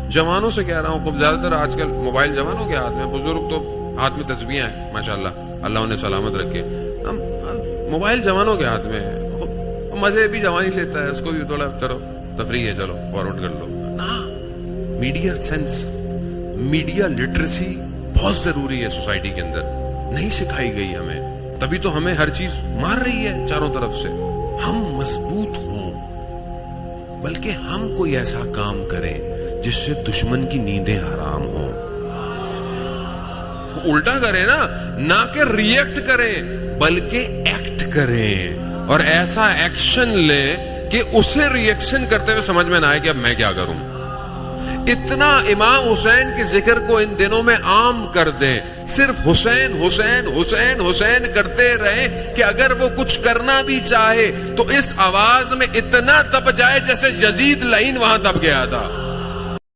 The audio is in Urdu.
جوانوں سے کہہ رہا ہوں، زیادہ تر آج کل موبائل جوانوں کے ہاتھ میں، بزرگ تو ہاتھ میں تسبیحاں ہیں ماشاءاللہ، اللہ انہیں سلامت رکھے. موبائل جوانوں کے ہاتھ میں ہے، مزے بھی جوانی لیتا ہے، اس کو بھی تھوڑا چلو تفریح ہے، چلو فارورڈ کر لو. میڈیا سینس، میڈیا لٹریسی بہت ضروری ہے سوسائٹی کے اندر، نہیں سکھائی گئی ہمیں، تبھی تو ہمیں ہر چیز مار رہی ہے چاروں طرف سے. ہم مضبوط ہوں، بلکہ ہم کوئی ایسا کام کریں جس سے دشمن کی نیندیں حرام ہوں. الٹا کریں نا، نہ کہ ریئیکٹ کریں بلکہ ایکٹ کریں، اور ایسا ایکشن لیں کہ اسے ریئیکشن کرتے ہوئے سمجھ میں نہ آئے کہ اب میں کیا کروں. اتنا امام حسین کے ذکر کو ان دنوں میں عام کر دیں، صرف حسین حسین حسین حسین کرتے رہیں کہ اگر وہ کچھ کرنا بھی چاہے تو اس آواز میں اتنا دب جائے جیسے یزید لعین وہاں دب گیا تھا.